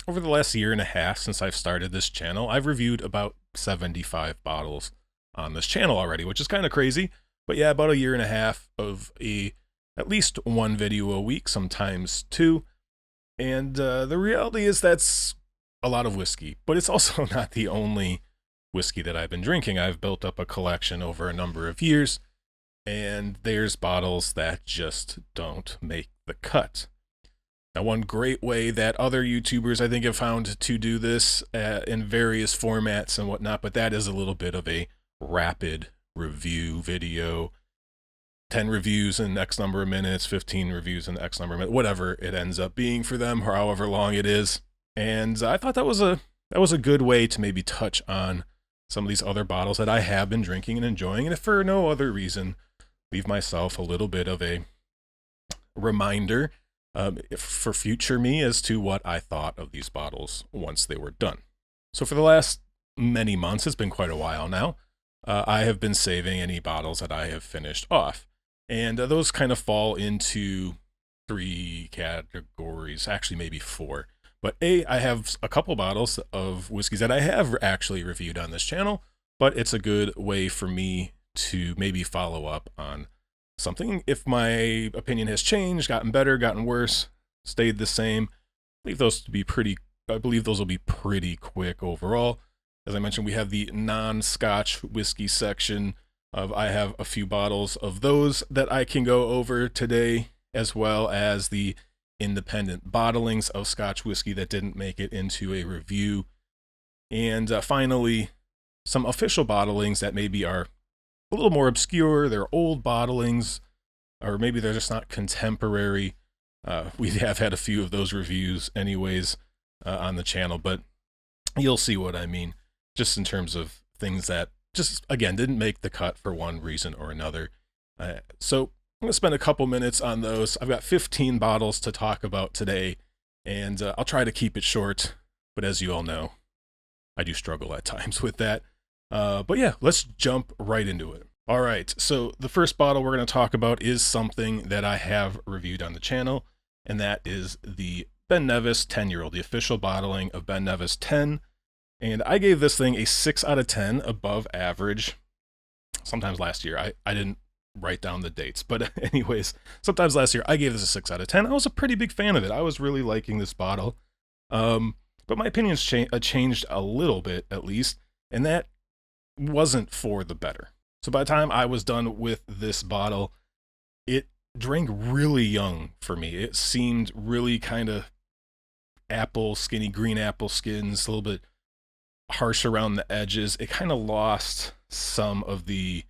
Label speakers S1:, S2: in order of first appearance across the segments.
S1: over the last year and a half since I've started this channel, I've reviewed about 75 bottles on this channel already, which is kind of crazy. But yeah, about a year and a half of at least one video a week, sometimes two. And the reality is that's a lot of whiskey, but it's also not the only whiskey that I've been drinking. I've built up a collection over a number of years, and there's bottles that just don't make the cut. Now, one great way that other YouTubers I think have found to do this in various formats and whatnot, but that is a little bit of a rapid review video. 10 reviews in X number of minutes, 15 reviews in X number of minutes, whatever it ends up being for them, or however long it is. And I thought that was a good way to maybe touch on some of these other bottles that I have been drinking and enjoying, and if for no other reason, leave myself a little bit of a reminder for future me as to what I thought of these bottles once they were done. So for the last many months, it's been quite a while now, I have been saving any bottles that I have finished off. And those kind of fall into three categories, actually maybe four. But I have a couple bottles of whiskeys that I have actually reviewed on this channel, but it's a good way for me to maybe follow up on something. If my opinion has changed, gotten better, gotten worse, stayed the same, I believe those will be pretty quick overall. As I mentioned, we have the non-Scotch whiskey section. I have a few bottles of those that I can go over today, as well as the independent bottlings of Scotch whiskey that didn't make it into a review. And finally, some official bottlings that maybe are a little more obscure. They're old bottlings, or maybe they're just not contemporary. We have had a few of those reviews anyways on the channel, but you'll see what I mean, just in terms of things that just, again, didn't make the cut for one reason or another. So I'm going to spend a couple minutes on those. I've got 15 bottles to talk about today, and I'll try to keep it short, but as you all know, I do struggle at times with that. But yeah, let's jump right into it. All right, so the first bottle we're going to talk about is something that I have reviewed on the channel, and that is the Ben Nevice 10-year-old, the official bottling of Ben Nevice 10. And I gave this thing a 6 out of 10, above average. Sometimes last year, I didn't write down the dates, but anyways, sometimes last year I gave this a 6 out of 10. I was a pretty big fan of it. I was really liking this bottle. But my opinions changed a little bit, at least, and that wasn't for the better. So by the time I was done with this bottle, it drank really young for me. It seemed really kind of skinny green apple skins, a little bit harsh around the edges. It kind of lost some of the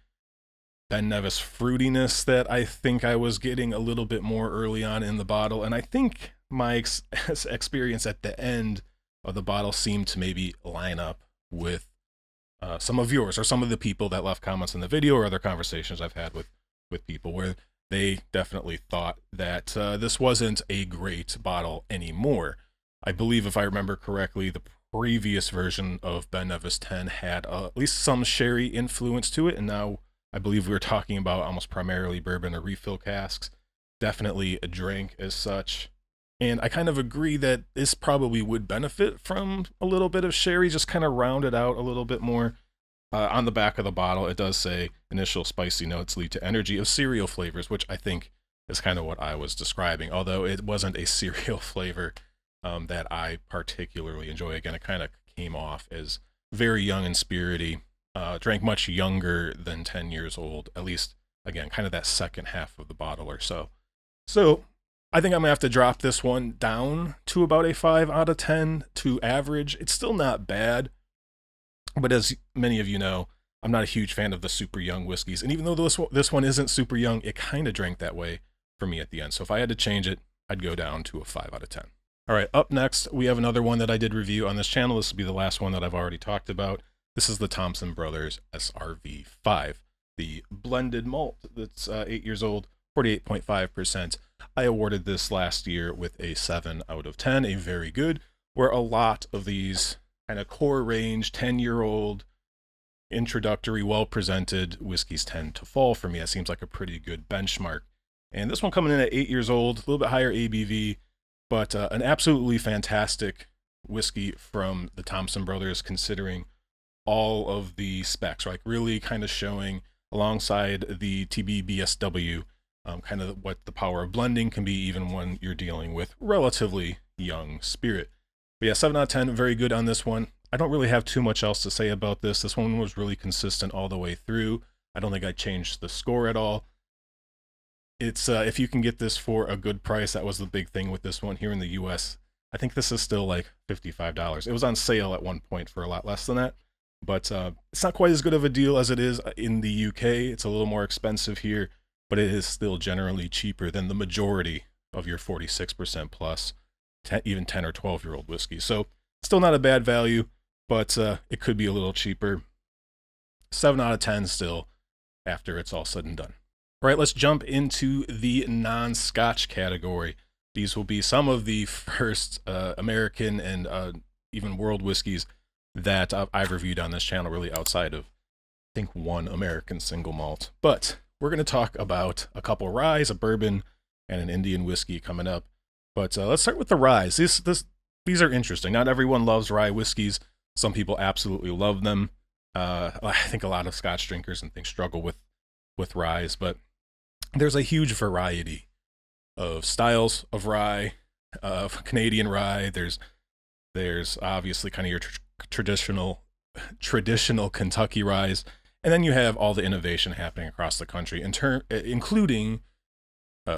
S1: Ben Nevice fruitiness that I think I was getting a little bit more early on in the bottle. And I think my experience at the end of the bottle seemed to maybe line up with some of yours, or some of the people that left comments in the video, or other conversations I've had with people where they definitely thought that this wasn't a great bottle anymore. I believe, if I remember correctly, the previous version of Ben Nevice 10 had at least some sherry influence to it, and now I believe we were talking about almost primarily bourbon or refill casks. Definitely a drink as such. And I kind of agree that this probably would benefit from a little bit of sherry, just kind of round it out a little bit more. On the back of the bottle, it does say initial spicy notes lead to energy of cereal flavors, which I think is kind of what I was describing, although it wasn't a cereal flavor that I particularly enjoy. Again, it kind of came off as very young and spirity, drank much younger than 10 years old, at least, again, kind of that second half of the bottle or so. So I think I'm going to have to drop this one down to about a 5 out of 10 to average. It's still not bad, but as many of you know, I'm not a huge fan of the super young whiskeys. And even though this one isn't super young, it kind of drank that way for me at the end. So if I had to change it, I'd go down to a 5 out of 10. All right, up next, we have another one that I did review on this channel. This will be the last one that I've already talked about. This is the Thompson Brothers SRV5, the blended malt that's 8 years old, 48.5%. I awarded this last year with a 7 out of 10, a very good, where a lot of these kind of core range, 10-year-old, introductory, well-presented whiskeys tend to fall for me. It seems like a pretty good benchmark. And this one coming in at 8 years old, a little bit higher ABV, but an absolutely fantastic whiskey from the Thompson brothers, considering all of the specs, right? Really kind of showing alongside the TBBSW, kind of what the power of blending can be, even when you're dealing with relatively young spirit. But yeah, 7 out of 10, very good on this one. I don't really have too much else to say about this. This one was really consistent all the way through. I don't think I changed the score at all. It's if you can get this for a good price, that was the big thing with this one here in the US. I think this is still like $55. It was on sale at one point for a lot less than that, but it's not quite as good of a deal as it is in the UK. It's a little more expensive here, but it is still generally cheaper than the majority of your 46% plus, even 10 or 12-year-old whiskey. So still not a bad value, but it could be a little cheaper. 7 out of 10 still after it's all said and done. All right, let's jump into the non-Scotch category. These will be some of the first American and even world whiskeys that I've reviewed on this channel, really outside of, I think, one American single malt. But we're going to talk about a couple ryes, a bourbon, and an Indian whiskey coming up. But let's start with the ryes. These are interesting. Not everyone loves rye whiskeys. Some people absolutely love them. I think a lot of Scotch drinkers and things struggle with ryes, but there's a huge variety of styles of rye, of Canadian rye. There's obviously kind of your traditional Kentucky ryes, and then you have all the innovation happening across the country, including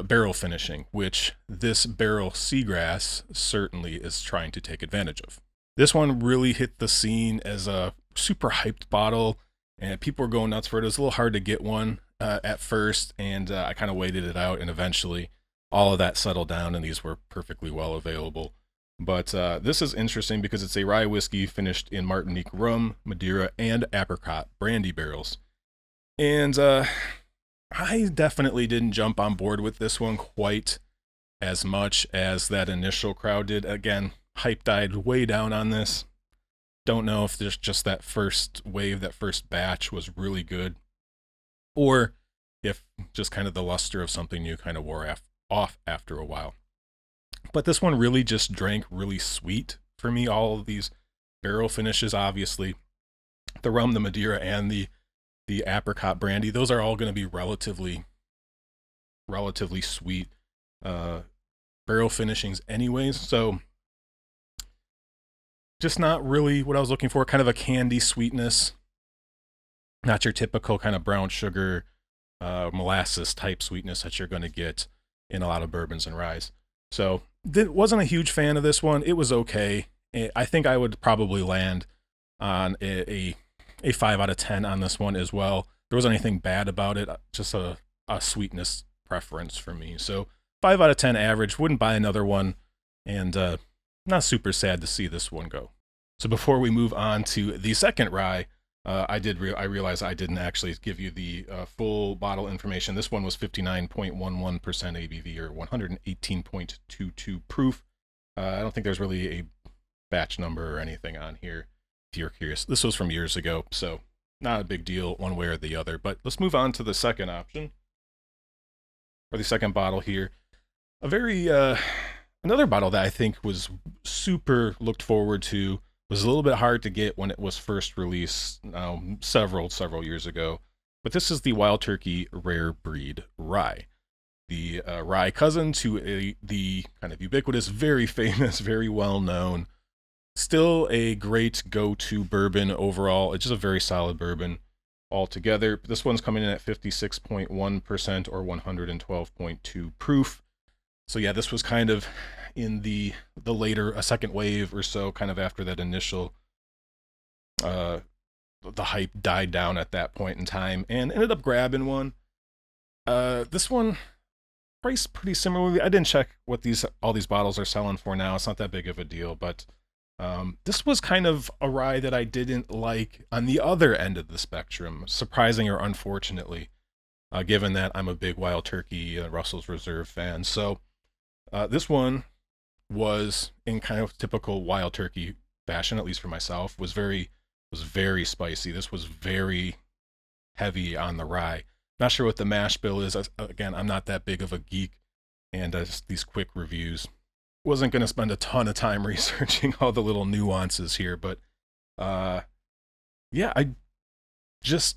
S1: barrel finishing, which this barrel seagrass certainly is trying to take advantage of. This one really hit the scene as a super hyped bottle, and people were going nuts for it. It was a little hard to get one at first, and I kind of waited it out, and eventually all of that settled down, and these were perfectly well available. But this is interesting because it's a rye whiskey finished in Martinique rum, Madeira, and apricot brandy barrels. And I definitely didn't jump on board with this one quite as much as that initial crowd did. Again, hype died way down on this. Don't know if there's just that first wave, that first batch was really good, or if just kind of the luster of something new kind of wore off after a while. But this one really just drank really sweet for me. All of these barrel finishes, obviously, the rum, the Madeira, and the apricot brandy, those are all going to be relatively sweet barrel finishings anyways. So just not really what I was looking for. Kind of a candy sweetness, not your typical kind of brown sugar, molasses type sweetness that you're going to get in a lot of bourbons and ryes. So wasn't a huge fan of this one. It was okay. I think I would probably land on a 5 out of 10 on this one as well. There wasn't anything bad about it, just a sweetness preference for me. So 5 out of 10 average, wouldn't buy another one, and not super sad to see this one go. So before we move on to the second rye, I realized I didn't actually give you the full bottle information. This one was 59.11% ABV or 118.22 proof. I don't think there's really a batch number or anything on here, if you're curious. This was from years ago, so not a big deal one way or the other. But let's move on to the second option, or the second bottle here. Another bottle that I think was super looked forward to. Was a little bit hard to get when it was first released several years ago. But this is the Wild Turkey Rare Breed Rye. The rye cousin to the kind of ubiquitous, very famous, very well known, still a great go-to bourbon overall. It's just a very solid bourbon altogether. This one's coming in at 56.1% or 112.2 proof. So yeah, this was kind of in the later, a second wave or so, kind of after that initial, the hype died down at that point in time, and ended up grabbing one. This one priced pretty similarly. I didn't check what all these bottles are selling for now. It's not that big of a deal, but this was kind of a rye that I didn't like on the other end of the spectrum, surprising or unfortunately, given that I'm a big Wild Turkey Russell's Reserve fan. So this one was in kind of typical Wild Turkey fashion, at least for myself, was very spicy. This was very heavy on the rye. Not sure what the mash bill is. Again, I'm not that big of a geek, and just these quick reviews. wasn't going to spend a ton of time researching all the little nuances here, but yeah, this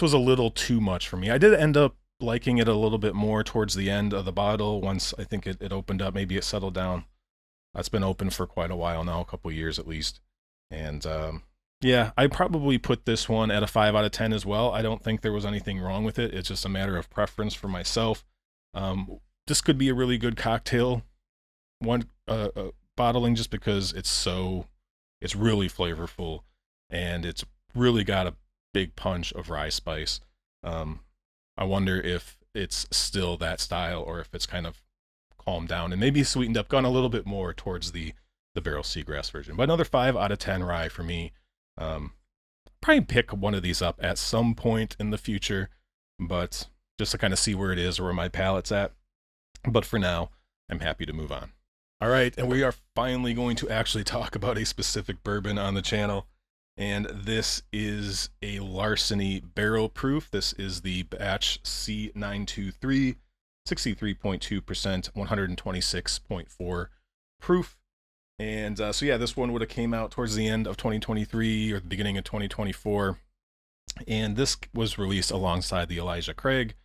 S1: was a little too much for me. I did end up liking it a little bit more towards the end of the bottle once I think it opened up. Maybe it settled down. It's been open for quite a while now, a couple years at least. And yeah, I probably put this one at a 5 out of 10 as well. I don't think there was anything wrong with it. It's just a matter of preference for myself. This could be a really good cocktail bottling just because it's really flavorful and it's really got a big punch of rye spice. I wonder if it's still that style or if it's kind of calmed down and maybe sweetened up, gone a little bit more towards the barrel seagrass version. But another 5 out of 10 rye for me. Probably pick one of these up at some point in the future, but just to kind of see where it is or where my palate's at. But for now, I'm happy to move on. All right, and we are finally going to actually talk about a specific bourbon on the channel. And this is a Larsey barrel proof. This is the batch C923, 63.2%, 126.4 proof. And so yeah, this one would have came out towards the end of 2023 or the beginning of 2024. And this was released alongside the Elijah Craig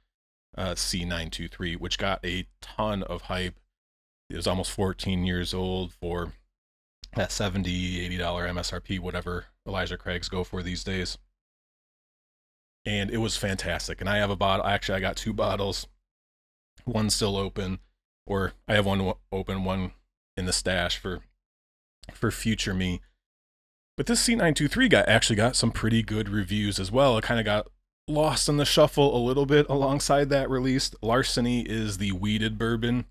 S1: C923, which got a ton of hype. It was almost 14 years old for that $70, $80 MSRP, whatever Elijah Craigs go for these days. And it was fantastic. And I have a bottle. Actually, I got 2 bottles. One still open, or I have one open, one in the stash for future me. But this C923 actually got some pretty good reviews as well. It kind of got lost in the shuffle a little bit alongside that release. Larsey is the weeded bourbon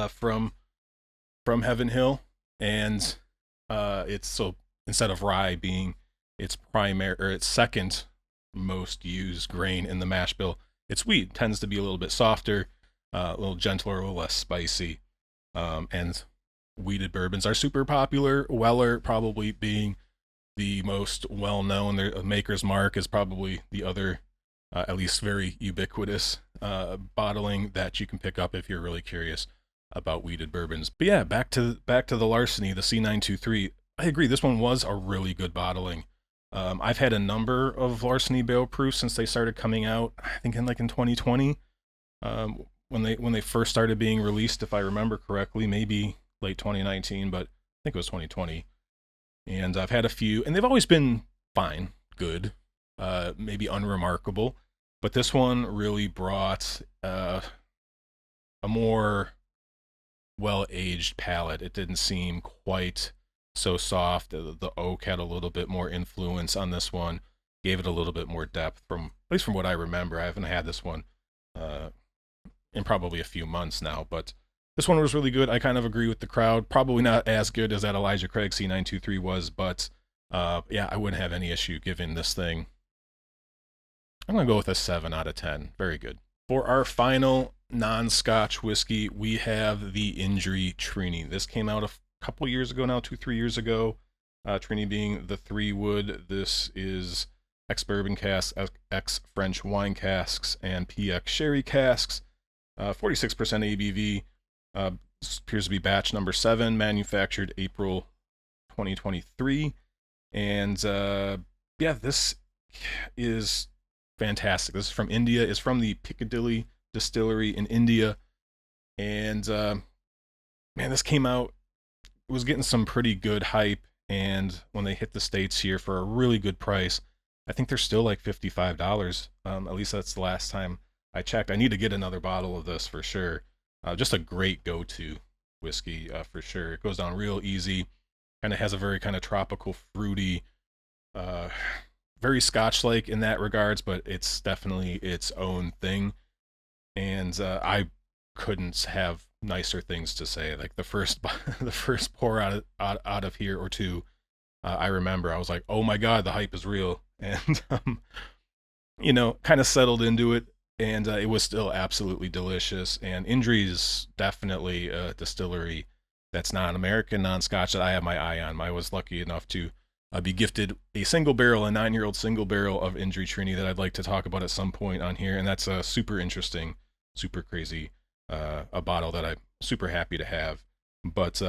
S1: from Heaven Hill, and it's so instead of rye being its primary or its second most used grain in the mash bill, it's wheat. Tends to be a little bit softer, a little gentler, a little less spicy, and weeded bourbons are super popular. Weller probably being the most well-known. Their Maker's Mark is probably the other, at least very ubiquitous bottling that you can pick up if you're really curious about weeded bourbons. But yeah, back to the Larsey, the C923. I agree, this one was a really good bottling. I've had a number of Larsey barrel proofs since they started coming out. I think in 2020, when they first started being released, if I remember correctly, maybe late 2019, but I think it was 2020. And I've had a few, and they've always been fine, good, maybe unremarkable. But this one really brought a more well-aged palate. It didn't seem quite so soft. The oak had a little bit more influence on this one, gave it a little bit more depth, at least from what I remember. I haven't had this one in probably a few months now, but this one was really good. I kind of agree with the crowd. Probably not as good as that Elijah Craig C923 was, but yeah, I wouldn't have any issue giving this thing. I'm going to go with a 7 out of 10. Very good. For our final non-Scotch whiskey, we have the Indri Triny. This came out a couple years ago now, 2-3 years ago. Triny being the 3-wood. This is ex-bourbon casks, ex-French wine casks, and PX sherry casks. 46% ABV. Appears to be batch number 7, manufactured April 2023. And yeah, this is fantastic. This is from India. It's from the Piccadilly Distillery in India. And man, this came out, it was getting some pretty good hype. And when they hit the States here for a really good price, I think they're still like $55. At least that's the last time I checked. I need to get another bottle of this for sure. Just a great go-to whiskey for sure. It goes down real easy. Kind of has a very kind of tropical, fruity, very Scotch-like in that regards, but it's definitely its own thing. And I couldn't have nicer things to say. Like the first pour out of here or two, I remember I was like, oh my God, the hype is real. And you know, kind of settled into it. And it was still absolutely delicious. And Indri is definitely a distillery that's non-American, non-Scotch that I have my eye on. I was lucky enough to be gifted a single barrel, a 9-year-old single barrel of Indri Triny that I'd like to talk about at some point on here. And that's a super interesting, super crazy, a bottle that I'm super happy to have. But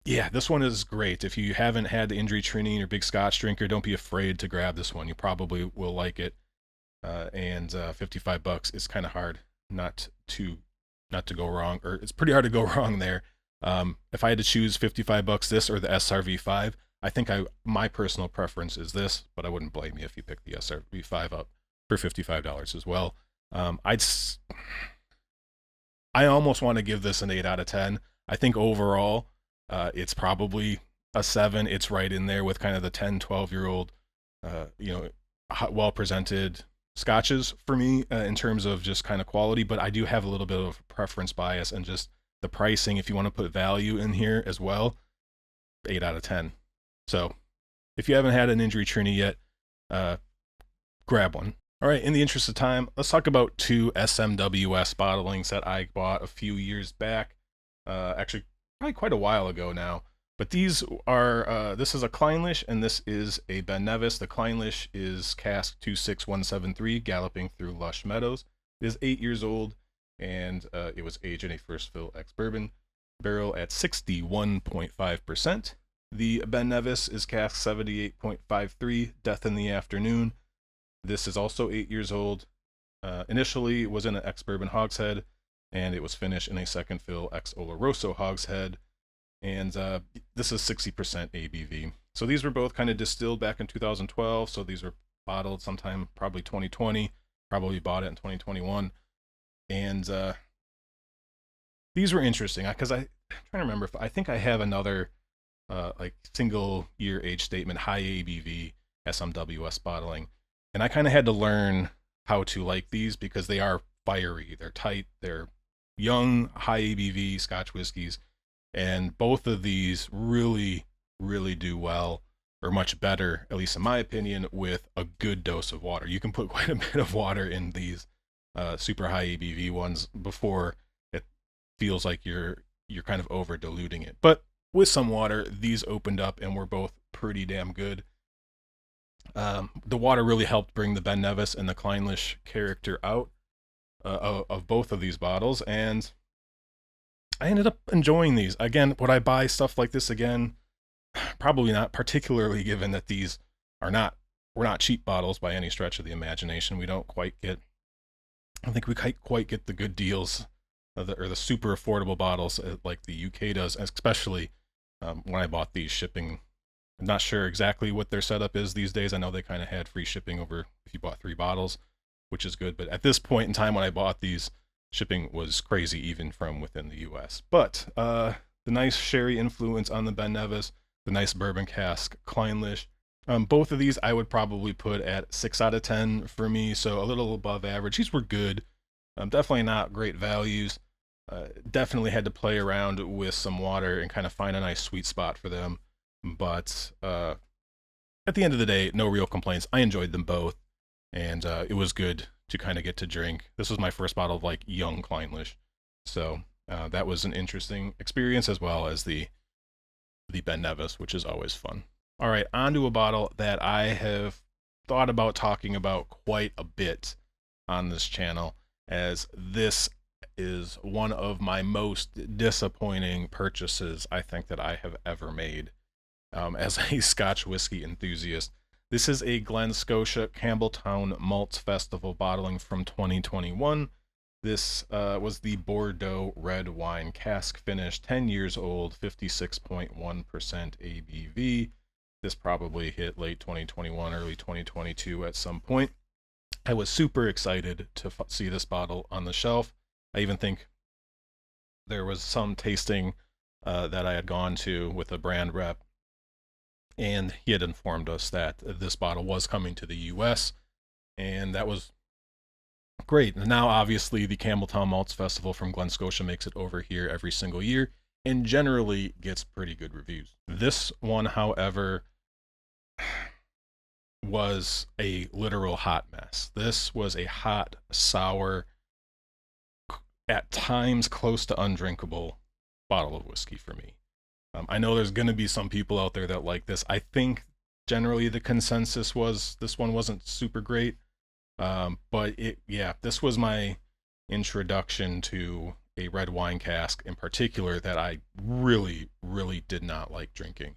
S1: yeah, this one is great. If you haven't had the injury Triny and you're a big Scotch drinker, don't be afraid to grab this one. You probably will like it. And $55 is kind of hard not to go wrong, or it's pretty hard to go wrong there. If I had to choose $55 this or the SRV5, I think my personal preference is this, but I wouldn't blame you if you picked the SRV5 up for $55 as well. I almost want to give this an 8 out of 10. I think overall, it's probably a 7. It's right in there with kind of the 10, 12-year-old, well-presented Scotches for me in terms of just kind of quality, but I do have a little bit of preference bias and just the pricing. If you want to put value in here as well, 8 out of 10. So if you haven't had an injury Trini yet, grab one. All right, in the interest of time, let's talk about 2 SMWS bottlings that I bought a few years back. Actually, probably quite a while ago now. But these are, this is a Kleinish and this is a Ben Nevice. The Kleinish is cask 26173, Galloping Through Lush Meadows. It is 8 years old and it was aged in a first fill ex-bourbon barrel at 61.5%. The Ben Nevice is cask 78.53, Death in the Afternoon. This is also 8 years old. Initially was in an ex-bourbon hogshead and it was finished in a second fill ex-Oloroso hogshead. And this is 60% ABV. So these were both kind of distilled back in 2012. So these were bottled sometime probably 2020. Probably bought it in 2021. And these were interesting because I'm trying to remember if I think I have another like single year age statement, high ABV SMWS bottling. And I kind of had to learn how to like these because they are fiery. They're tight. They're young, high ABV Scotch whiskeys. And both of these really, really do well, or much better, at least in my opinion, with a good dose of water. You can put quite a bit of water in these super high ABV ones before it feels like you're kind of over diluting it. But with some water, these opened up and were both pretty damn good. The water really helped bring the Ben Nevice and the Kleinish character out of both of these bottles, and I ended up enjoying these. Again, would I buy stuff like this again? Probably not, particularly given that these we're not cheap bottles by any stretch of the imagination. We don't quite get, I don't think we quite get the good deals or the super affordable bottles like the UK does, especially when I bought these shipping. I'm not sure exactly what their setup is these days. I know they kind of had free shipping over if you bought 3 bottles, which is good. But at this point in time when I bought these, shipping was crazy even from within the US. But the nice sherry influence on the Ben Nevice, the nice bourbon cask Kleinish. Both of these I would probably put at 6 out of 10 for me, so a little above average. These were good. Definitely not great values. Definitely had to play around with some water and kind of find a nice sweet spot for them. But at the end of the day, no real complaints. I enjoyed them both, and it was good to kind of get to drink. This was my first bottle of like young Kleinish, so that was an interesting experience, as well as the Ben Nevice, which is always fun. All right, on to a bottle that I have thought about talking about quite a bit on this channel, as this is one of my most disappointing purchases I think that I have ever made as a Scotch whiskey enthusiast. This is a Glen Scotia Campbelltown Maltz Festival bottling from 2021. This was the Bordeaux red wine cask finish, 10 years old, 56.1% ABV. This probably hit late 2021, early 2022 at some point. I was super excited to see this bottle on the shelf. I even think there was some tasting that I had gone to with a brand rep, and he had informed us that this bottle was coming to the US, and that was great. Now, obviously, the Campbelltown Maltz Festival from Glen Scotia makes it over here every single year, and generally gets pretty good reviews. This one, however, was a literal hot mess. This was a hot, sour, at times close to undrinkable bottle of whiskey for me. I know there's going to be some people out there that like this. I think generally the consensus was this one wasn't super great. But this was my introduction to a red wine cask in particular that I really, really did not like drinking.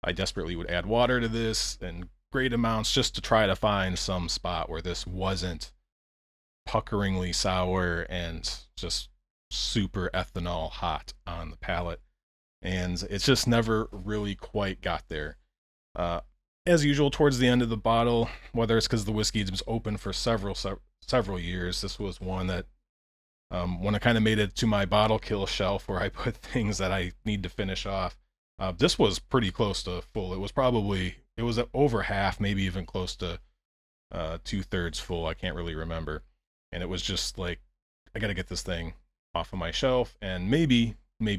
S1: I desperately would add water to this in great amounts just to try to find some spot where this wasn't puckeringly sour and just super ethanol hot on the palate. And it's just never really quite got there. As usual, towards the end of the bottle, whether it's because the whiskey was open for several years, this was one that when I kind of made it to my bottle kill shelf where I put things that I need to finish off, this was pretty close to full. It was over half, maybe even close to 2/3 full. I can't really remember. And it was just like, I got to get this thing off of my shelf, and maybe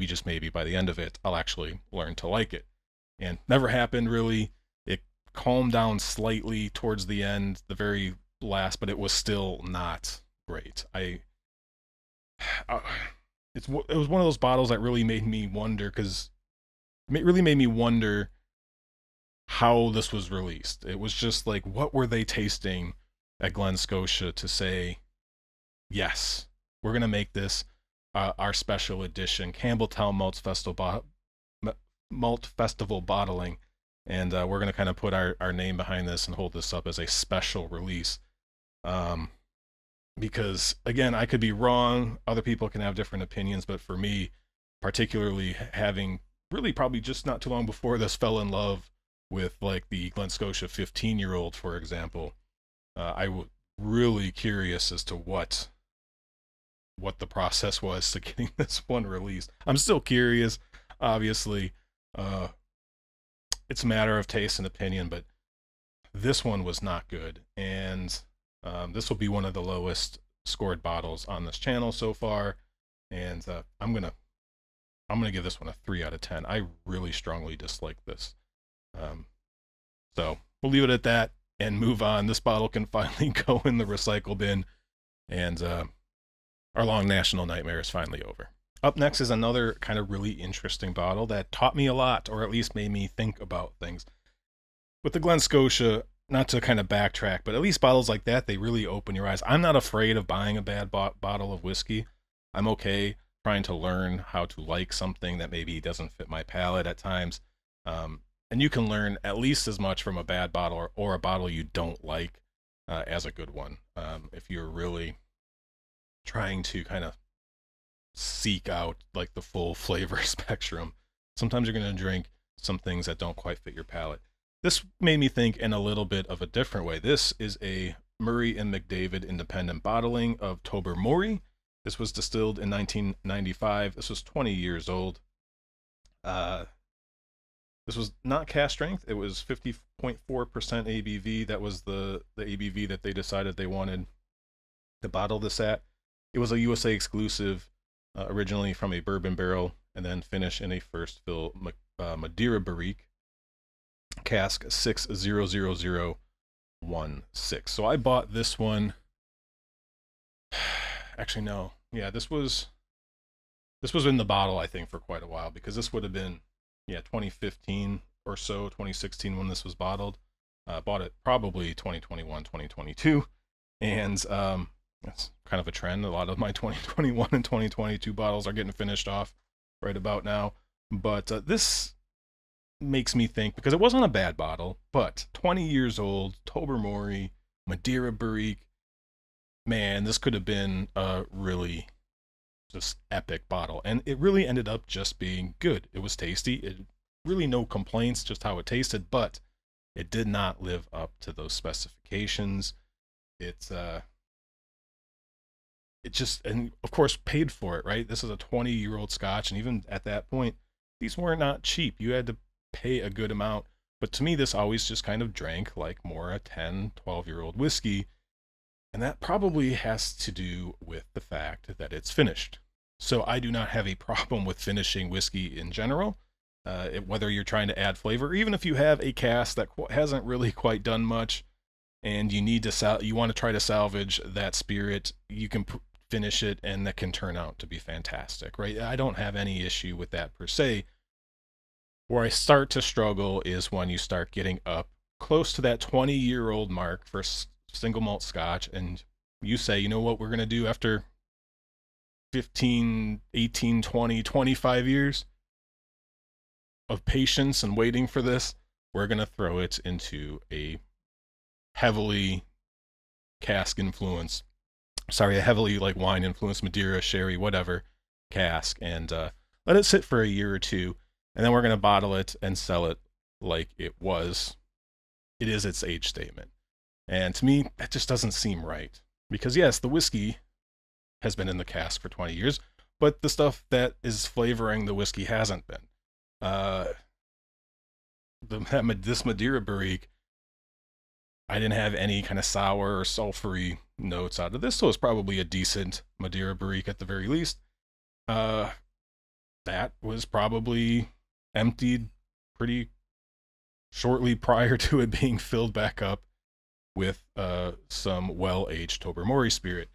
S1: just maybe by the end of it, I'll actually learn to like it. And never happened really. It calmed down slightly towards the end, the very last, but it was still not great. It was one of those bottles that really made me wonder, because it really made me wonder how this was released. It was just like, what were they tasting at Glen Scotia to say, yes, we're going to make this our special edition Campbell Town Malt Festival bottling, and we're going to kind of put our name behind this and hold this up as a special release. Because, again, I could be wrong. Other people can have different opinions, but for me, particularly having really probably just not too long before this fell in love with like the Glen Scotia 15-year-old, for example, I was really curious as to what the process was to getting this one released. I'm still curious, obviously. It's a matter of taste and opinion, but this one was not good, and this will be one of the lowest scored bottles on this channel so far, and I'm gonna give this one a 3 out of 10. I really strongly dislike this. So we'll leave it at that and move on. This bottle can finally go in the recycle bin, and our long national nightmare is finally over. Up next is another kind of really interesting bottle that taught me a lot, or at least made me think about things. With the Glen Scotia, not to kind of backtrack, but at least bottles like that, they really open your eyes. I'm not afraid of buying a bad bottle of whiskey. I'm okay trying to learn how to like something that maybe doesn't fit my palate at times. And you can learn at least as much from a bad bottle or a bottle you don't like as a good one. If you're really trying to kind of seek out like the full flavor spectrum, sometimes you're going to drink some things that don't quite fit your palate. This made me think in a little bit of a different way. This is a Murray and McDavid independent bottling of Tobermory. This was distilled in 1995. This was 20 years old. This was not cask strength. It was 50.4% ABV. That was the ABV that they decided they wanted to bottle this at. It was a USA exclusive, originally from a bourbon barrel, and then finished in a first fill Madeira barrique, cask 6000016. So I bought this one. Actually, no. Yeah, this was in the bottle, I think, for quite a while, because this would have been 2015 or so, 2016 when this was bottled. Bought it probably 2021, 2022, and that's kind of a trend. A lot of my 2021 and 2022 bottles are getting finished off right about now. But this makes me think, because it wasn't a bad bottle, but 20 years old, Tobermory, Madeira barrique, man, this could have been a really just epic bottle. And it really ended up just being good. It was tasty. It really no complaints, just how it tasted, but it did not live up to those specifications. It just, and of course, paid for it, right? This is a 20-year-old Scotch, and even at that point, these were not cheap. You had to pay a good amount. But to me, this always just kind of drank like more a 10, 12-year-old whiskey. And that probably has to do with the fact that it's finished. So I do not have a problem with finishing whiskey in general, whether you're trying to add flavor, or even if you have a cask that hasn't really quite done much, and you need to you want to try to salvage that spirit, you can finish it, and that can turn out to be fantastic, right? I don't have any issue with that per se. Where I start to struggle is when you start getting up close to that 20-year-old mark for single malt Scotch, and you say, you know what we're going to do after 15, 18, 20, 25 years of patience and waiting for this, we're going to throw it into a heavily cask influence, a heavily like wine influenced Madeira, sherry, whatever cask, and let it sit for a year or two, and then we're going to bottle it and sell it like it is its age statement. And to me, that just doesn't seem right. Because yes, the whiskey has been in the cask for 20 years, but the stuff that is flavoring the whiskey hasn't been. This Madeira BenRiick, I didn't have any kind of sour or sulfury notes out of this, so it's probably a decent Madeira BenRiick at the very least. That was probably emptied pretty shortly prior to it being filled back up with some well-aged Tobermory spirit.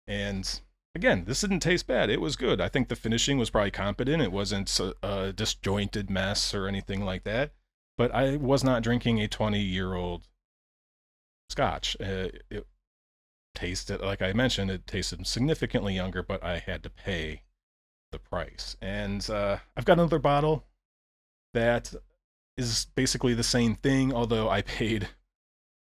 S1: And again, this didn't taste bad. It was good. I think the finishing was probably competent. It wasn't a disjointed mess or anything like that. But I was not drinking a 20-year-old Scotch. It tasted, like I mentioned, it tasted significantly younger, but I had to pay the price. And I've got another bottle that is basically the same thing, although I paid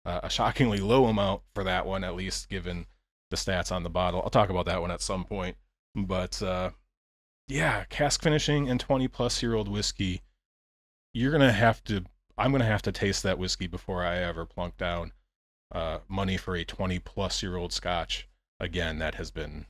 S1: a shockingly low amount for that one, at least given the stats on the bottle. I'll talk about that one at some point. But yeah, cask finishing and 20-plus-year-old whiskey, I'm going to have to taste that whiskey before I ever plunk down money for a 20-plus-year-old Scotch. Again, that has been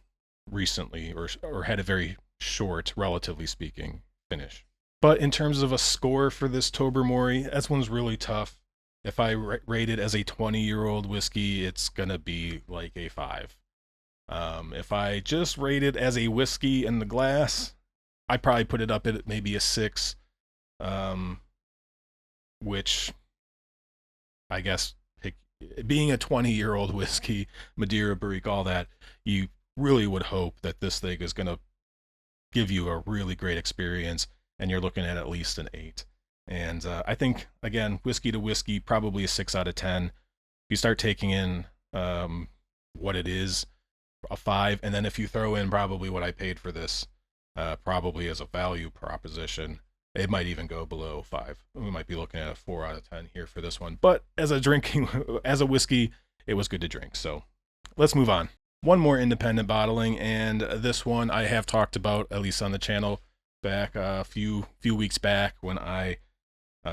S1: recently or had a very short, relatively speaking, finish. But in terms of a score for this Tobermory, that one's really tough. If I rate it as a 20-year-old whiskey, it's going to be like a 5. If I just rate it as a whiskey in the glass, I'd probably put it up at maybe a 6, which I guess, being a 20-year-old whiskey, Madeira BenRiick, all that, you really would hope that this thing is going to give you a really great experience, and you're looking at least an 8. And I think, again, whiskey to whiskey, probably a 6 out of 10. If you start taking in what it is, a 5, and then if you throw in probably what I paid for this, probably as a value proposition, it might even go below 5. We might be looking at a 4 out of 10 here for this one. But as a whiskey, it was good to drink. So let's move on. One more independent bottling, and this one I have talked about, at least on the channel, back a few weeks back when I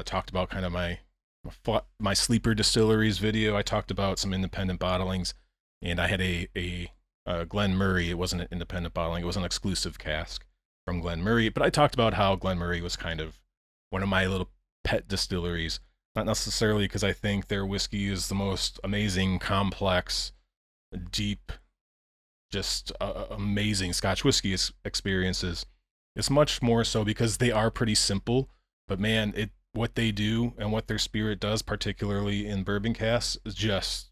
S1: talked about kind of my sleeper distilleries video. I talked about some independent bottlings, and I had a Glenmurray. It wasn't an independent bottling. It was an exclusive cask from Glenmurray. But I talked about how Glenmurray was kind of one of my little pet distilleries. Not necessarily because I think their whiskey is the most amazing, complex, deep, just amazing Scotch whiskey experiences. It's much more so because they are pretty simple. But man, what they do and what their spirit does, particularly in bourbon casks, just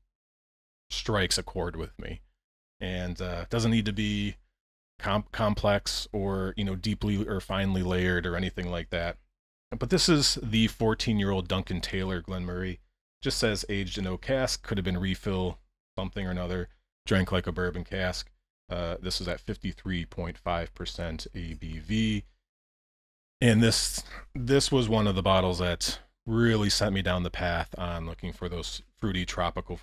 S1: strikes a chord with me. And doesn't need to be complex or deeply or finely layered or anything like that. But this is the 14-year-old Duncan Taylor Glenmurray. Just says aged in oak cask, could have been refill something or another, drank like a bourbon cask. This is at 53.5% ABV. And this was one of the bottles that really sent me down the path on looking for those fruity tropical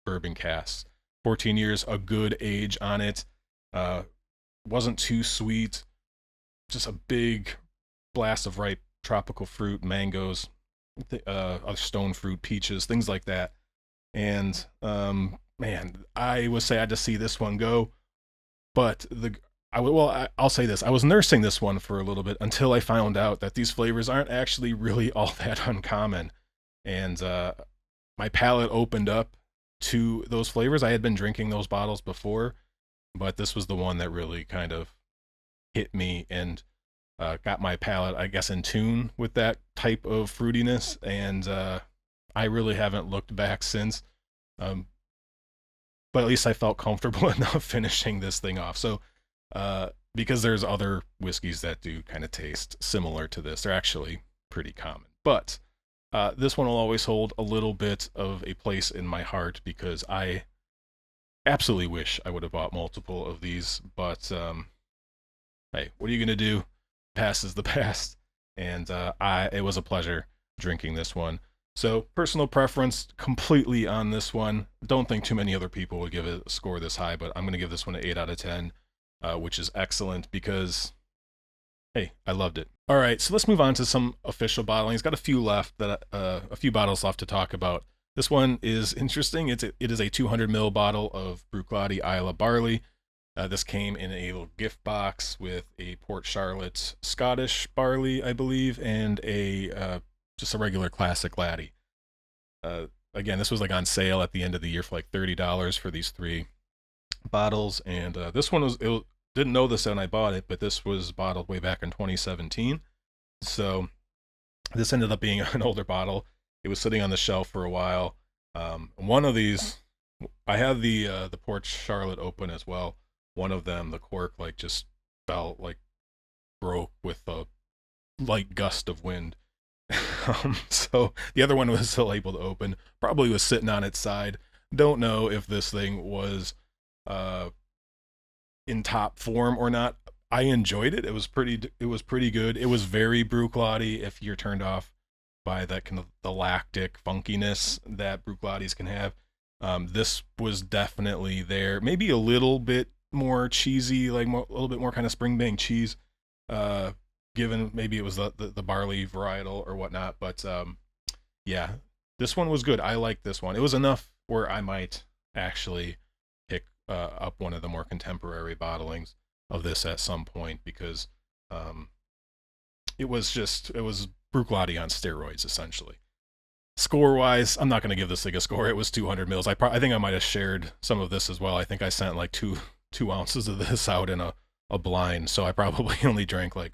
S1: bourbon casks. 14 years, a good age on it. Wasn't too sweet. Just a big blast of ripe tropical fruit, mangoes, stone fruit, peaches, things like that. And man, I would say I just see this one go. But I'll say this. I was nursing this one for a little bit until I found out that these flavors aren't actually really all that uncommon. And my palate opened up to those flavors. I had been drinking those bottles before, but this was the one that really kind of hit me and got my palate, I guess, in tune with that type of fruitiness. And I really haven't looked back since. But at least I felt comfortable enough finishing this thing off. So, because there's other whiskeys that do kind of taste similar to this. They're actually pretty common. But this one will always hold a little bit of a place in my heart because I absolutely wish I would have bought multiple of these, but hey, what are you gonna do? Past is the past, and it was a pleasure drinking this one. So personal preference completely on this one. Don't think too many other people would give it a score this high, but I'm gonna give this one an 8 out of 10, which is excellent because hey, I loved it. All right, so let's move on to some official bottlings. Got a few left that a few bottles left to talk about. This one is interesting. It is a 200 ml bottle of Buclotti Isa Barley. This came in a little gift box with a Port Charlotte Scottish barley, I believe, and a just a regular classic laddie. Again, this was like on sale at the end of the year for like $30 for these 3 bottles, and this one didn't know this when I bought it, but this was bottled way back in 2017. So this ended up being an older bottle. It was sitting on the shelf for a while. One of these, I had the Port Charlotte open as well. One of them, the cork like just felt like broke with a light gust of wind. So the other one was still able to open. Probably was sitting on its side. Don't know if this thing was in top form or not. I enjoyed it. It was pretty good. It was very Buclotti if you're turned off by that kind of the lactic funkiness that Buclottis can have. This was definitely there. Maybe a little bit more cheesy, like a little bit more kind of Springbank cheese, given maybe it was the barley varietal or whatnot. But yeah, this one was good. I liked this one. It was enough where I might actually pick up one of the more contemporary bottlings of this at some point, because it was Buclotti on steroids, essentially. Score wise, I'm not going to give this thing a score. It was 200 mils. I think I might have shared some of this as well. I think I sent like two ounces of this out in a blind, so I probably only drank like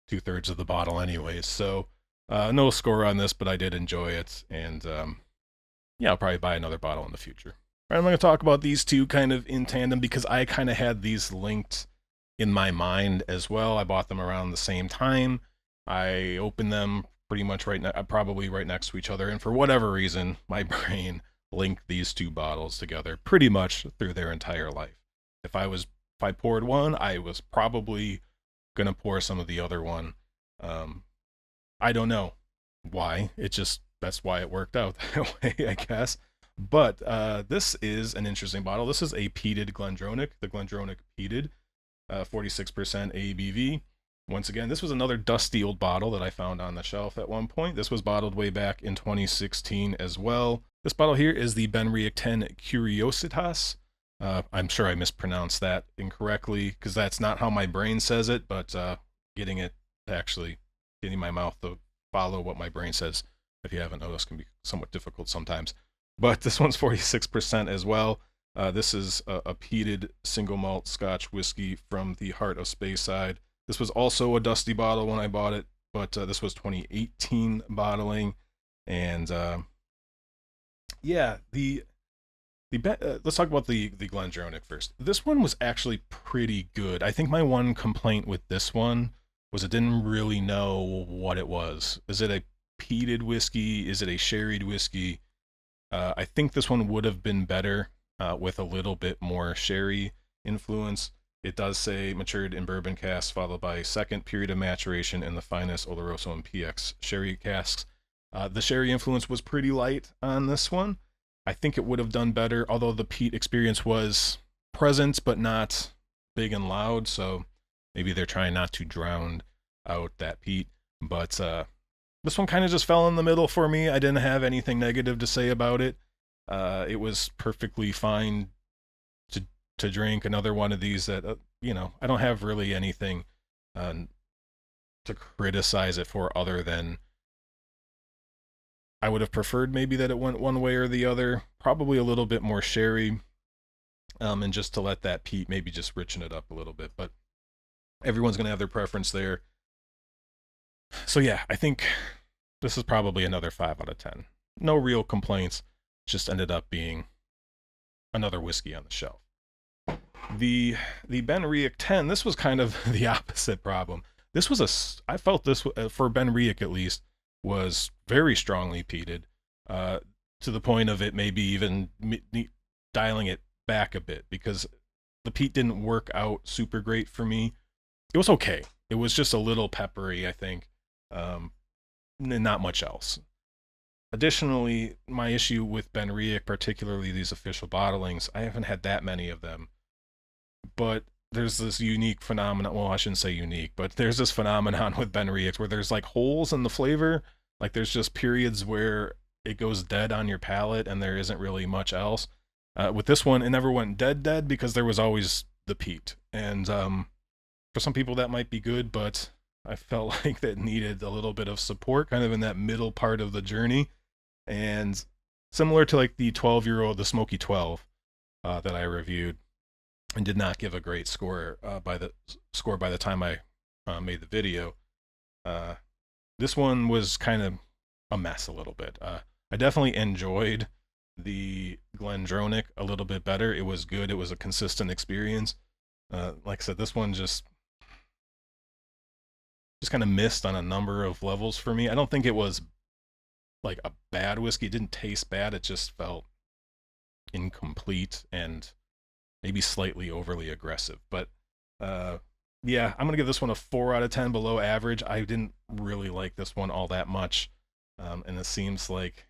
S1: 2/3 of the bottle anyways. So no score on this, but I did enjoy it, and yeah, I'll probably buy another bottle in the future. All right, I'm going to talk about these two kind of in tandem because I kind of had these linked in my mind as well. I bought them around the same time. I opened them pretty much probably right next to each other, and for whatever reason, my brain linked these two bottles together pretty much through their entire life. If I poured one, I was probably gonna pour some of the other one. I don't know why. That's why it worked out that way, I guess. But this is an interesting bottle. This is a peated Glendronach, the Glendronach peated, 46% ABV. Once again, this was another dusty old bottle that I found on the shelf at one point. This was bottled way back in 2016 as well. This bottle here is the BenRiick 10 Curiositas. I'm sure I mispronounced that incorrectly because that's not how my brain says it, but getting my mouth to follow what my brain says, if you haven't noticed, can be somewhat difficult sometimes. But this one's 46% as well. This is a peated single malt Scotch whiskey from the Heart of Speyside. This was also a dusty bottle when I bought it, but this was 2018 bottling. And yeah, let's talk about the Glendronach first. This one was actually pretty good. I think my one complaint with this one was it didn't really know what it was. Is it a peated whiskey? Is it a sherried whiskey? I think this one would have been better with a little bit more sherry influence. It does say matured in bourbon casks, followed by a second period of maturation in the finest Oloroso and PX sherry casks. The sherry influence was pretty light on this one. I think it would have done better, although the peat experience was present but not big and loud, so maybe they're trying not to drown out that peat. But this one kind of just fell in the middle for me. I didn't have anything negative to say about it. It was perfectly fine to drink. Another one of these that, I don't have really anything to criticize it for other than I would have preferred maybe that it went one way or the other, probably a little bit more sherry, and just to let that peat maybe just richen it up a little bit. But everyone's going to have their preference there. So yeah, I think this is probably another 5 out of 10. No real complaints, just ended up being another whiskey on the shelf. The BenRiick 10, this was kind of the opposite problem. I felt this, for BenRiick at least, was very strongly peated, to the point of it maybe even dialing it back a bit because the peat didn't work out super great for me. It was okay. It was just a little peppery, I think. Not much else. Additionally, my issue with BenRiick, particularly these official bottlings, I haven't had that many of them. But there's this unique phenomenon. Well, I shouldn't say unique, but there's this phenomenon with BenRiick where there's like holes in the flavor. Like there's just periods where it goes dead on your palate and there isn't really much else. With this one, it never went dead because there was always the peat. And for some people that might be good, but I felt like that needed a little bit of support kind of in that middle part of the journey. And similar to like the 12-year-old, the Smoky 12 that I reviewed and did not give a great score by the time I made the video. This one was kind of a mess a little bit. I definitely enjoyed the Glendronach a little bit better. It was good. It was a consistent experience. Like I said, this one just kind of missed on a number of levels for me. I don't think it was like a bad whiskey. It didn't taste bad. It just felt incomplete and maybe slightly overly aggressive. But yeah, I'm going to give this one a 4 out of 10 below average. I didn't really like this one all that much. And it seems like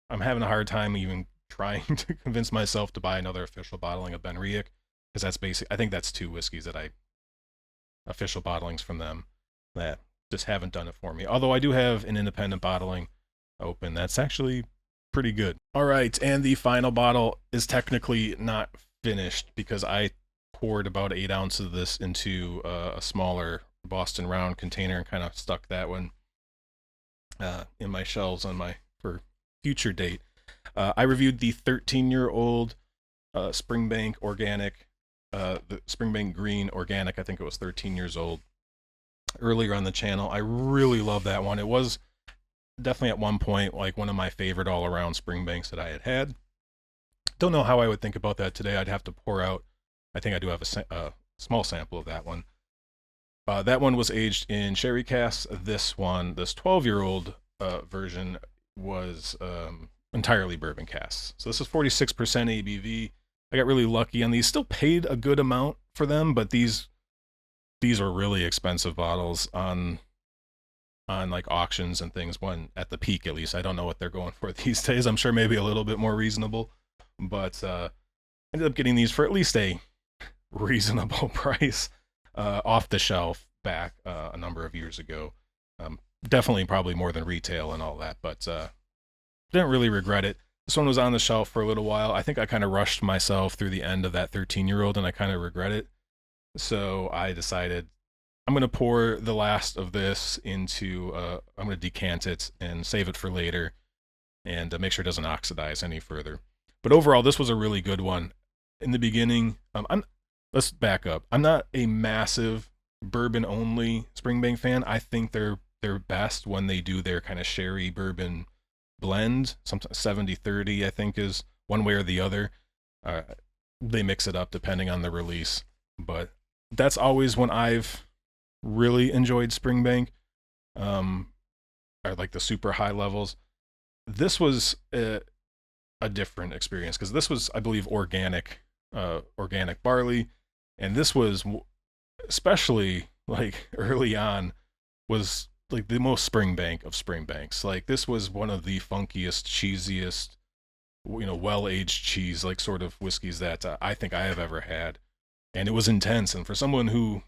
S1: I'm having a hard time even trying to convince myself to buy another official bottling of BenRiick, because that's basic. I think that's 2 whiskeys that official bottlings from them that just haven't done it for me. Although I do have an independent bottling open that's actually pretty good. All right, and the final bottle is technically not finished because I poured about 8 ounces of this into a smaller Boston Round container and kind of stuck that one in my shelves for future date. I reviewed the 13-year-old Springbank Organic, the Springbank Green Organic. I think it was 13 years old earlier on the channel. I really love that one. It was definitely at one point like one of my favorite all-around Springbanks that I had. Don't know how I would think about that today. I'd have to pour out. I think I do have a small sample of that one. That one was aged in sherry casks. This 12-year-old version was entirely bourbon casks. So this is 46% ABV. I got really lucky on these. Still paid a good amount for them, but these are really expensive bottles on like auctions and things, when at the peak at least. I don't know what they're going for these days. I'm sure maybe a little bit more reasonable, but ended up getting these for at least a reasonable price off the shelf back a number of years ago. Definitely probably more than retail and all that, but didn't really regret it. This one was on the shelf for a little while. I think I kind of rushed myself through the end of that 13-year-old and I kind of regret it. So I decided I'm going to pour the last of this into, I'm going to decant it and save it for later and make sure it doesn't oxidize any further. But overall, this was a really good one. In the beginning, let's back up. I'm not a massive bourbon-only Springbank fan. I think they're best when they do their kind of sherry bourbon blend. Sometimes 70-30, I think, is one way or the other. They mix it up depending on the release. But that's always when I've really enjoyed Springbank, or like the super high levels. This was a different experience because this was, I believe, organic barley, and this was, especially like early on, was like the most Springbank of Springbanks. Like this was one of the funkiest, cheesiest, well-aged cheese, like sort of whiskeys that I think I have ever had, and it was intense. And for someone who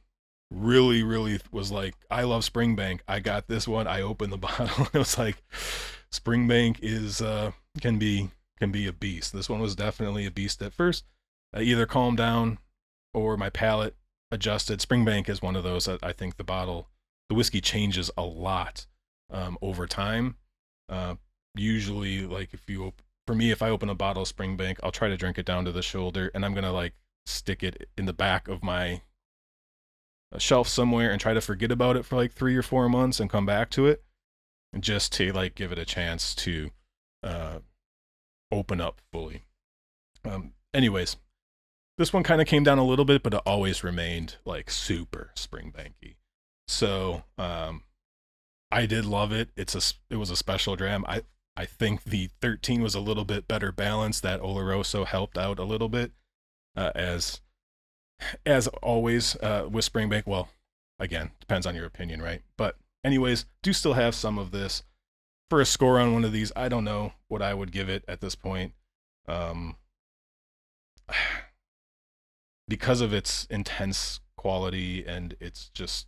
S1: really, really was like, I love Springbank, I got this one. I opened the bottle and it was like, Springbank is can be a beast. This one was definitely a beast at first. I either calmed down or my palate adjusted. Springbank is one of those that I think the whiskey changes a lot over time. Usually, like for me, if I open a bottle of Springbank, I'll try to drink it down to the shoulder, and I'm gonna like stick it in the back of my shelf somewhere and try to forget about it for like 3 or 4 months and come back to it, just to like give it a chance to open up fully. Anyways, this one kind of came down a little bit, but it always remained like super Springbanky. So I did love it. It was a special dram. I think the 13 was a little bit better balanced. That Oloroso helped out a little bit. as always with Springbank. Well, again, depends on your opinion, right? But anyways, do still have some of this. For a score on one of these, I don't know what I would give it at this point. Because of its intense quality and its just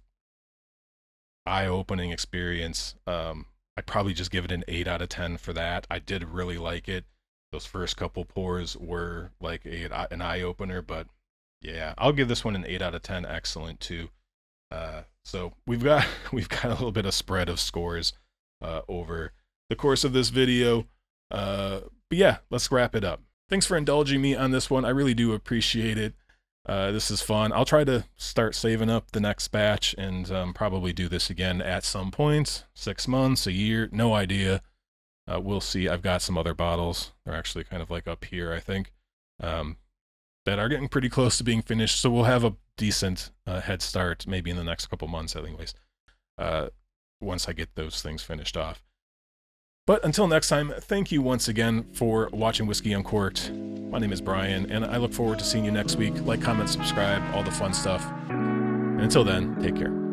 S1: eye-opening experience, I'd probably just give it an 8 out of 10 for that. I did really like it. Those first couple pours were like an eye-opener, but yeah, I'll give this one an 8 out of 10. Excellent too. So we've got a little bit of spread of scores over the course of this video. But yeah, let's wrap it up. Thanks for indulging me on this one. I really do appreciate it. This is fun. I'll try to start saving up the next batch and probably do this again at some point. 6 months, a year, no idea. We'll see. I've got some other bottles. They're actually kind of like up here, I think, that are getting pretty close to being finished. So we'll have a decent head start maybe in the next couple months anyways, once I get those things finished off. But until next time, thank you once again for watching Whiskey Uncorked. My name is Brian, and I look forward to seeing you next week. Like, comment, subscribe, all the fun stuff. And until then, take care.